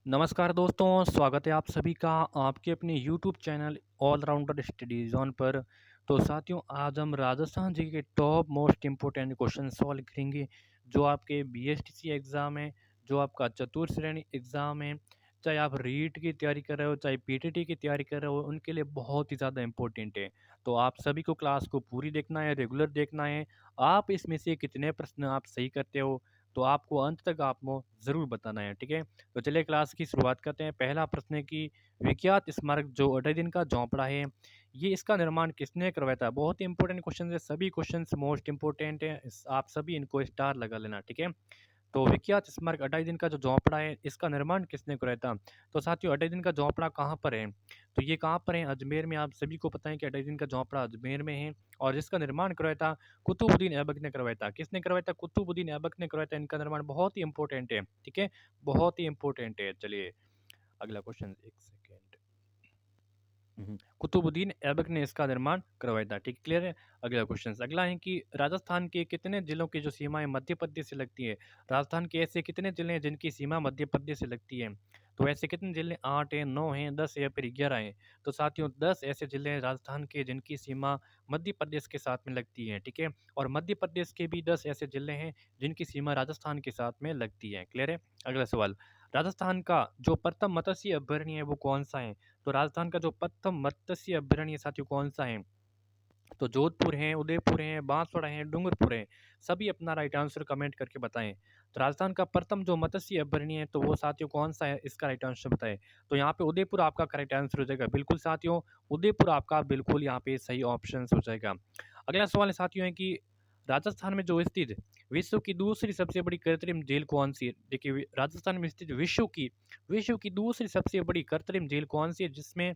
नमस्कार दोस्तों, स्वागत है आप सभी का आपके अपने YouTube channel allrounder study zone पर। तो साथियों, आज हम Rajasthan G K top most important question solve करेंगे जो आपके बीएसटीसी एग्ज़ाम है, जो आपका चतुर्थ श्रेणी एग्ज़ाम है, चाहे आप रीट की तैयारी कर रहे हो, चाहे पीटीटी की तैयारी कर रहे हो, उनके लिए बहुत ही ज़्यादा इम्पोर्टेंट है। तो आप सभी को क्लास को पूरी देखना है, रेगुलर देखना है। आप इसमें से कितने प्रश्न आप सही करते हो, तो आपको अंत तक आपको ज़रूर बताना है, ठीक है? तो चलिए क्लास की शुरुआत करते हैं। पहला प्रश्न है कि विख्यात स्मारक जो अड्डादीन का झोंपड़ा है, ये इसका निर्माण किसने करवाया था? बहुत ही इंपॉर्टेंट क्वेश्चन है, सभी क्वेश्चंस मोस्ट इंपॉर्टेंट हैं। आप सभी इनको स्टार लगा लेना, ठीक है? तो विख्यात स्मारक अड्डादीन का जो झोंपड़ा है, इसका निर्माण किसने करवाया था? तो साथियों, अड्डादीन का झोंपड़ा कहाँ पर है? तो ये कहाँ पर है? अजमेर में। आप सभी को पता है कि अड्डादीन का झोंपड़ा अजमेर में है और जिसका निर्माण करवाया था कुतुबुद्दीन ऐबक ने करवाया था। किसने करवाया था? कुतुबुद्दीन ऐबक ने करवाया था। इनका निर्माण बहुत ही इंपॉर्टेंट है, ठीक है? बहुत ही इंपॉर्टेंट है। चलिए अगला क्वेश्चन, एक सेकेंड। कुतुबुद्दीन ऐबक ने इसका निर्माण करवाया था, ठीक, क्लियर है? अगला क्वेश्चन, अगला है कि राजस्थान के कितने जिलों की जो सीमाएं मध्य प्रदेश से लगती है? राजस्थान के ऐसे कितने जिले हैं जिनकी सीमा मध्य प्रदेश से लगती है? तो ऐसे कितने जिले? 8 हैं, 9 हैं, 10 या फिर 11 हैं? तो साथियों, 10 ऐसे जिले हैं राजस्थान के जिनकी सीमा मध्य प्रदेश के साथ में लगती है, ठीक है? और मध्य प्रदेश के भी 10 ऐसे जिले हैं जिनकी सीमा राजस्थान के साथ में लगती है, क्लियर है? अगला सवाल, राजस्थान का जो प्रथम मत्स्य अभयारण्य है वो कौन सा है? तो राजस्थान का जो प्रथम मत्स्य अभयारण्य साथियों कौन सा है? तो जोधपुर है, उदयपुर है, बांसवाड़ा है, डूंगरपुर है। सभी अपना राइट आंसर कमेंट करके बताएं। तो राजस्थान का प्रथम जो मत्स्य अभयारण्य है तो वो साथियों कौन सा है, इसका राइट आंसर बताएं। तो यहाँ पे उदयपुर आपका करेक्ट आंसर हो जाएगा। बिल्कुल साथियों, उदयपुर आपका बिल्कुल यहाँ पे सही ऑप्शन हो जाएगा। अगला सवाल है साथियों है कि राजस्थान में जो स्थित विश्व की दूसरी सबसे बड़ी कृत्रिम झील कौन सी है? देखिए राजस्थान में स्थित विश्व की दूसरी सबसे बड़ी कृत्रिम झील कौन सी है, जिसमें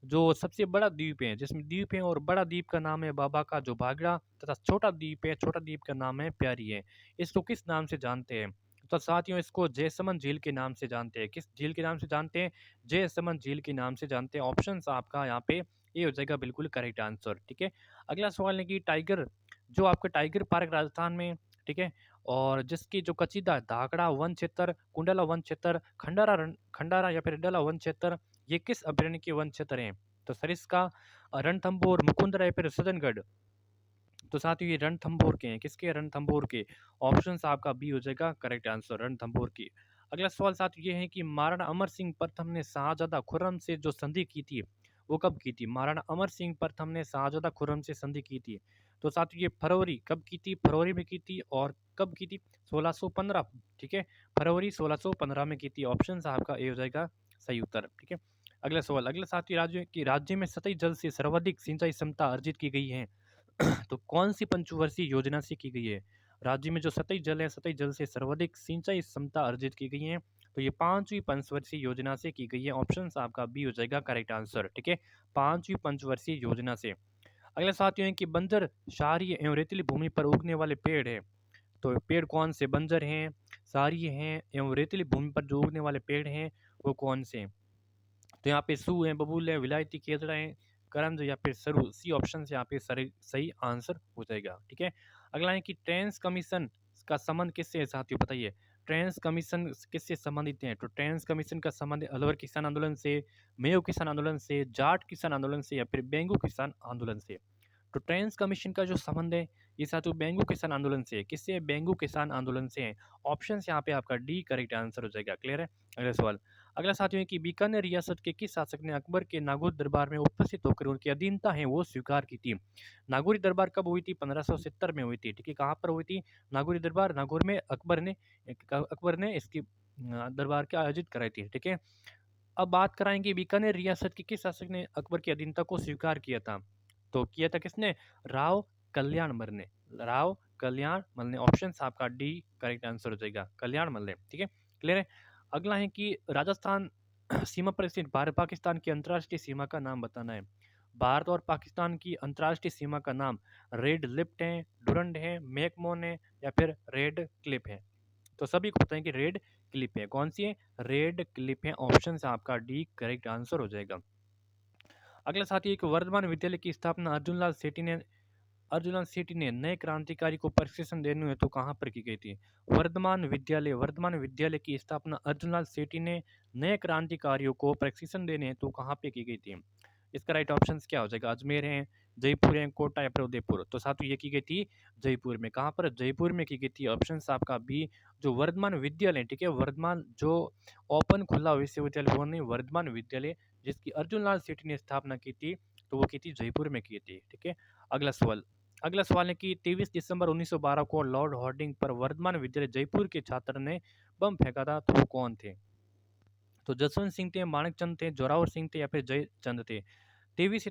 जो सबसे बड़ा द्वीप है, जिसमें द्वीप है और बड़ा द्वीप का नाम है बाबा का जो भागड़ा, तथा छोटा द्वीप है, छोटा द्वीप का नाम है प्यारी है। इसको किस नाम से जानते हैं? तो साथियों, इसको जयसमंद झील के नाम से जानते हैं। किस झील के नाम से जानते हैं? जयसमंद झील के नाम से जानते हैं। ऑप्शन आपका यहाँ पे ये हो जाएगा बिल्कुल करेक्ट आंसर, ठीक है? अगला सवाल है कि टाइगर जो आपका टाइगर पार्क राजस्थान में, ठीक है, और जिसकी जो कचीदा धाकड़ा वन क्षेत्र, कुंडला वन क्षेत्र, खंडारा या फिर डला वन क्षेत्र, ये किस अभयारण्य के वन क्षेत्र हैं? तो सरिस्का, रणथंभौर, मुकुंदरा या फिर सज्जनगढ़? तो साथियों, ये रणथंभौर के हैं। किसके? रणथंभौर के। ऑप्शन आपका बी हो जाएगा करेक्ट आंसर, रणथंभौर की। अगला सवाल साथियों ये है कि महाराणा अमर सिंह प्रथम ने शाहजादा खुर्रम से जो संधि की थी वो कब की थी? महाराणा अमर सिंह प्रथम ने शाहजादा खुर्रम से संधि की थी। तो साथियों, ये फरवरी कब की थी? फरवरी में की थी। और कब की थी? 1615, ठीक है, फरवरी 1615 में की थी। ऑप्शन आपका ए हो जाएगा सही उत्तर, ठीक है? अगला सवाल, अगला साथियों, राज्य में सतही जल से सर्वाधिक सिंचाई क्षमता अर्जित की गई है तो कौन सी पंचवर्षीय योजना से की गई है? राज्य में जो सतही जल है, सतही जल से सर्वाधिक सिंचाई क्षमता अर्जित की गई है, तो ये पांचवी पंचवर्षीय योजना से की गई है। ऑप्शन आपका बी हो जाएगा करेक्ट आंसर, ठीक है, पांचवी पंचवर्षीय योजना से। अगला साथियों है कि बंजर क्षारीय एवं रेतीली भूमि पर उगने वाले पेड़ है, तो पेड़ कौन से बंजर हैं, क्षारीय हैं एवं रेतीली भूमि पर जो उगने वाले पेड़ हैं वो कौन से हैं? तो यहाँ पे सू है, बबूल है, विलायती केसर है, करंज या फिर सरू। सी ऑप्शन से यहाँ पे सही आंसर हो जाएगा, ठीक है? अगला है कि ट्रेंस कमीशन का संबंध किससे है साथियों, बताइए। ट्रेंस कमीशन किससे संबंधित है? तो ट्रेंस कमीशन का संबंध अलवर किसान आंदोलन से, मेयो किसान आंदोलन से, जाट किसान आंदोलन से या फिर बेंगू किसान आंदोलन से? तो ट्रेंस कमीशन का जो संबंध है ये साथियों बेंगू किसान आंदोलन से है। किससे? बेंगू किसान आंदोलन से है। ऑप्शन यहाँ पे आपका डी करेक्ट आंसर हो जाएगा, क्लियर है? अगला सवाल, अगला साथियों है कि बीकानेर रियासत के किस शासक ने अकबर के नागौर दरबार में उपस्थित होकर उनकी अधीनता है वो स्वीकार की थी? नागौरी दरबार कब हुई थी? 1570 में हुई थी, ठीक है? कहाँ पर हुई थी नागौरी दरबार? नागौर में अकबर ने इसकी दरबार के आयोजित कराई थी, ठीक है? अब बात कराएंगे बीकानेर रियासत के किस शासक ने अकबर की अधीनता को स्वीकार किया था? तो किया था किसने? राव कल्याणमल ने। राव कल्याणमल ने। ऑप्शन आपका डी करेक्ट आंसर हो जाएगा, कल्याणमल ने, ठीक है, क्लियर है? अगला है कि राजस्थान सीमा पर स्थित भारत पाकिस्तान की अंतर्राष्ट्रीय सीमा का नाम बताना है। भारत और पाकिस्तान की अंतर्राष्ट्रीय सीमा का नाम रेड लिफ्ट है, डुरंड है, मैकमोन है या फिर रेड क्लिप है? तो सभी को पता है कि रेड क्लिप है। कौन सी है? रेड क्लिप है। ऑप्शन से आपका डी करेक्ट आंसर हो जाएगा। अगला साथी, एक वर्धमान विद्यालय की स्थापना अर्जुन लाल सेठी ने अर्जुनलाल सेठी ने नए क्रांतिकारी को प्रशिक्षण देने हेतु कहाँ पर की गई थी? वर्धमान विद्यालय की स्थापना अर्जुनलाल सेठी ने नए क्रांतिकारियों को प्रशिक्षण देने हेतु कहाँ पे की गई थी? इसका राइट ऑप्शन क्या हो जाएगा? अजमेर है, जयपुर है, कोटा या फिर उदयपुर। तो साथियों ये की गई थी जयपुर में। कहाँ पर? जयपुर में की गई थी। ऑप्शन आपका बी, जो वर्धमान विद्यालय, ठीक है, वर्धमान जो ओपन खुला विश्वविद्यालय वो नहीं, वर्धमान विद्यालय जिसकी अर्जुनलाल सेठी ने स्थापना की थी, तो वो की थी जयपुर में की थी। ठीक है, अगला सवाल है कि 23 दिसंबर 1912 को लॉर्ड हार्डिंग पर वर्धमान विद्यालय जयपुर के छात्र ने बम फेंका था, तो वो कौन थे? तो जसवंत सिंह थे, माणकचंद थे, जोरावर सिंह थे या फिर जयचंद थे। 23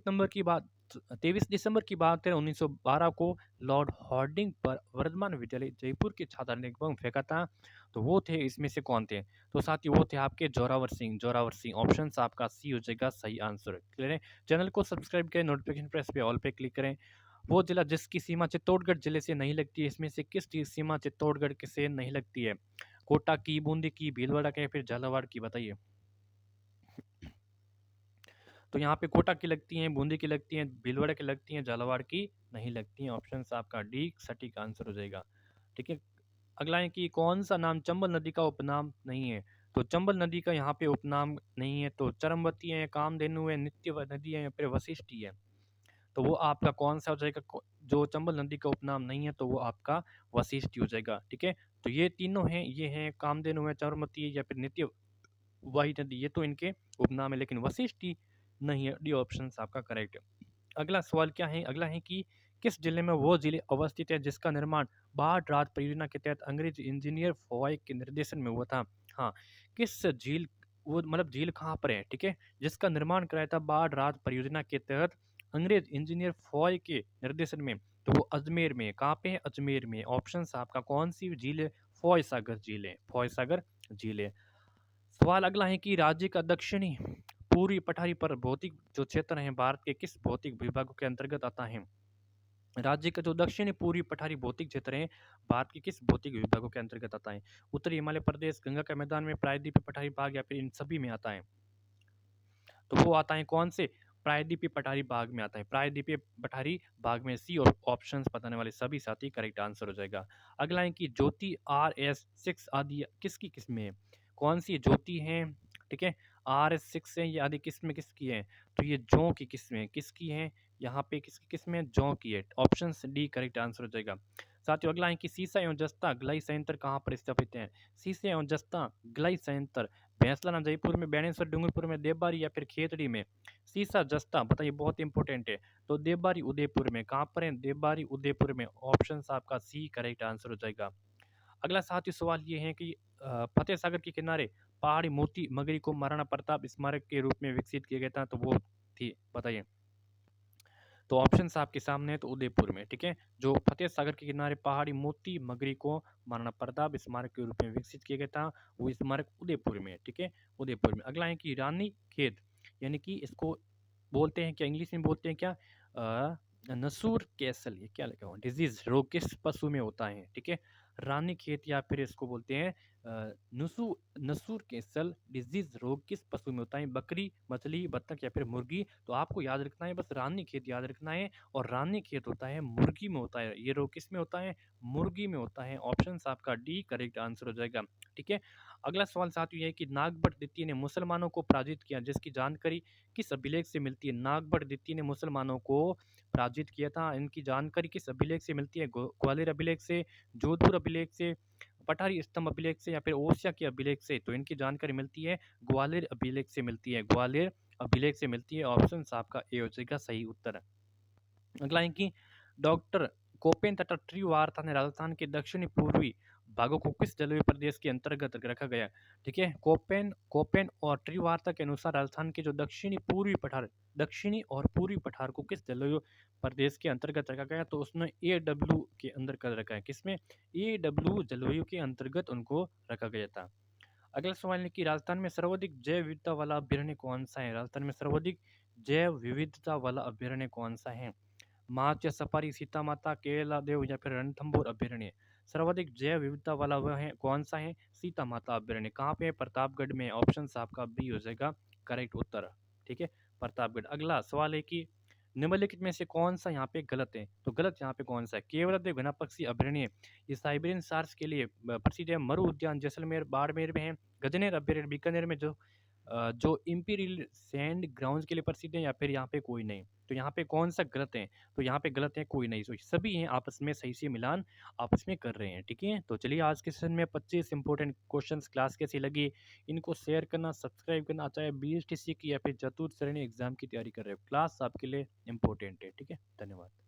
दिसंबर की बात है 1912 को लॉर्ड हार्डिंग पर वर्धमान विद्यालय जयपुर के छात्र ने बम फेंका था, तो वो थे, इसमें से कौन थे? तो साथ ही वो थे आपके जोरावर सिंह। ऑप्शन आपका सी हो जाएगा सही आंसर। क्लियर है? चैनल को सब्सक्राइब करें, नोटिफिकेशन प्रेस पे ऑल पे क्लिक करें। वो जिला जिसकी सीमा चित्तौड़गढ़ जिले से नहीं लगती है, इसमें से किस की सीमा चित्तौड़गढ़ के से नहीं लगती है? कोटा की, बूंदी की, भीलवाड़ा की या फिर झालावाड़ की? बताइए। तो यहाँ पे कोटा की लगती हैं, बूंदी की लगती हैं, भीलवाड़ा की लगती हैं, झालावाड़ की नहीं लगती हैं। ऑप्शन आपका डी सटीक आंसर हो जाएगा। ठीक है, अगला है कि कौन सा नाम चंबल नदी का उपनाम नहीं है? तो चंबल नदी का यहाँ पे उपनाम नहीं है, तो चरमवती है, कामधेनु है, नित्य नदी है या फिर वशिष्ठी है? तो वो आपका कौन सा हो जाएगा? जो चंबल नदी का उपनाम नहीं है, तो वो आपका वशिष्ठी हो जाएगा। ठीक है, तो ये तीनों हैं, ये हैं कामधेनु है, चरमवती है या फिर नित्य वाही नदी, ये तो इनके उपनाम है, लेकिन वशिष्ठी नहीं है। डी ऑप्शन आपका करेक्ट है। अगला सवाल क्या है? अगला है कि किस जिले में वो जिले अवस्थित है जिसका निर्माण बाढ़ राहत परियोजना के तहत अंग्रेज इंजीनियर फॉय के निर्देशन में हुआ था? हाँ, किस झील, वो मतलब झील कहाँ पर है? ठीक है, जिसका निर्माण कराया था बाढ़ राहत परियोजना के तहत अंग्रेज इंजीनियर फॉय के निर्देशन में, तो वो अजमेर में है। कहाँ पे है? अजमेर में। ऑप्शन आपका कौन सी झील है? फॉय सागर झील है, फॉय सागर झील है। सवाल अगला है कि राज्य का दक्षिणी पूर्वी पठारी पर भौतिक जो क्षेत्र है भारत के किस भौतिक विभागों के अंतर्गत आता है? राज्य का जो दक्षिणी पूर्वी पठारी भौतिक क्षेत्र है भारत के किस भौतिक विभागों के अंतर्गत आता है? उत्तरी हिमालय प्रदेश, गंगा के मैदान में, प्रायद्वीपीय पठारी भाग या फिर इन सभी में आता है? तो वो आता है कौन से? प्रायद्वीपीय पठारी भाग में आता है। प्रायद्वीपीय पठारी भाग में। सी और ऑप्शन बताने वाले सभी साथी करेक्ट आंसर हो जाएगा। अगला है कि ज्योति RS6 आदि किसकी किस्में है? कौन सी ज्योति है? ठीक है, RS6 है, ये आदि किस्में किसकी है? तो ये जौ की किस्में किसकी है? यहाँ पे किसकी किस्में? जौ की है। ऑप्शन डी करेक्ट आंसर हो जाएगा। साथियों अगला है कि सीसा एवं जस्ता ग्लाई संयंत्र कहाँ पर स्थापित है? सीसे एवं जस्ता ग्लाई संयंत्र भैंसलाना जयपुर में, बेणेश्वर डूंगरपुर में, देवबारी या फिर खेतड़ी में? सीसा जस्ता बताइए, बहुत इंपॉर्टेंट है। तो देवबारी उदयपुर में। कहाँ पर है? देवबारी उदयपुर में। ऑप्शन आपका सी करेक्ट आंसर हो जाएगा। अगला साथियों सवाल ये है कि फतेह सागर के किनारे पहाड़ी मोती मगरी को महाराणा प्रताप स्मारक के रूप में विकसित किया गया था, तो वो थी, बताइए। तो ऑप्शन आपके सामने है, तो उदयपुर में। ठीक है, जो फतेह सागर के किनारे पहाड़ी मोती मगरी को महाराणा प्रताप स्मारक के रूप में विकसित किया गया था, वो स्मारक उदयपुर में। ठीक है, उदयपुर में। अगला है कि रानी खेत, यानी कि इसको बोलते हैं क्या, इंग्लिश में बोलते हैं क्या? नसूर कैसल, ये क्या लिखा हुआ? डिजीज, रोग किस पशु में होता है? ठीक है, रानी खेत या फिर इसको बोलते हैं नसूर कैसल डिजीज रोग किस पशु में होता है? बकरी, मछली, बत्तख या फिर मुर्गी? तो आपको याद रखना है, बस रानी खेत याद रखना है। और रानी खेत होता है मुर्गी में होता है। ये रोग किस में होता है? मुर्गी में होता है। ऑप्शन आपका डी करेक्ट आंसर हो जाएगा। ठीक है, अगला सवाल साथियों ये है कि नागभट्ट द्वितीय ने मुसलमानों को पराजित किया, जिसकी जानकारी किस अभिलेख से मिलती है? नागभट्ट द्वितीय ने मुसलमानों को पराजित किया था, इनकी जानकारी किस अभिलेख से मिलती है? ग्वालियर अभिलेख से, जोधपुर अभिलेख से, पठारी स्तंभ अभिलेख से या फिर ओसिया के अभिलेख से? तो इनकी जानकारी मिलती है ग्वालियर अभिलेख से मिलती है। ग्वालियर अभिलेख से मिलती है। ऑप्शन आपका ए हो जाएगा सही उत्तर। अगला है कि डॉक्टर कोपेन तथा ट्रीवार्ता ने राजस्थान के दक्षिणी पूर्वी भागों को किस जलवायु प्रदेश के अंतर्गत रखा गया? ठीक है, कोपेन कोपेन और ट्रीवार्ता के अनुसार राजस्थान के जो दक्षिणी और पूर्वी पठार को किस जलवायु प्रदेश के अंतर्गत रखा गया? तो उसने AW के अंदर कर रखा है। किसमें? AW जलवायु के अंतर्गत उनको रखा गया था। अगला सवाल है कि राजस्थान में सर्वाधिक जैव विविधता वाला अभ्यारण्य कौन सा है? राजस्थान में सर्वाधिक जैव विविधता वाला अभ्यारण्य कौन सा है? माच या सफारी, सीता माता, केला देव या फिर रणथंभौर अभ्यारण्य? सर्वाधिक जैव विविधता वाला वह है कौन सा है? सीता माता अभ्यारण्य। कहाँ पे है? प्रतापगढ़ में। ऑप्शन आपका बी हो जाएगा करेक्ट उत्तर। ठीक है, प्रतापगढ़। अगला सवाल है कि निम्नलिखित में से कौन सा यहाँ पे गलत है? तो गलत यहाँ पे कौन सा है? केवलादेव घनापक्षी अभयारण्य ये साइबेरियन सार्स के लिए प्रसिद्ध है। मरु उद्यान जैसलमेर बाड़मेर में है। गजनेर अभयारण्य बीकानेर में जो इंपीरियल सैंड ग्राउंड्स के लिए प्रसिद्ध है, या फिर यहाँ पे कोई नहीं। तो यहाँ पे कौन सा गलत है? तो यहाँ पे गलत है कोई नहीं। तो सभी हैं आपस में सही से मिलान आपस में कर रहे हैं। ठीक है, तो चलिए आज के सेशन में 25 इंपॉर्टेंट क्वेश्चंस क्लास कैसी लगी इनको शेयर करना, सब्सक्राइब करना, चाहे बीएसटीसी की या फिर चतुर्थ श्रेणी एग्जाम की तैयारी कर रहे हो, क्लास आपके लिए इंपॉर्टेंट है। ठीक है, धन्यवाद।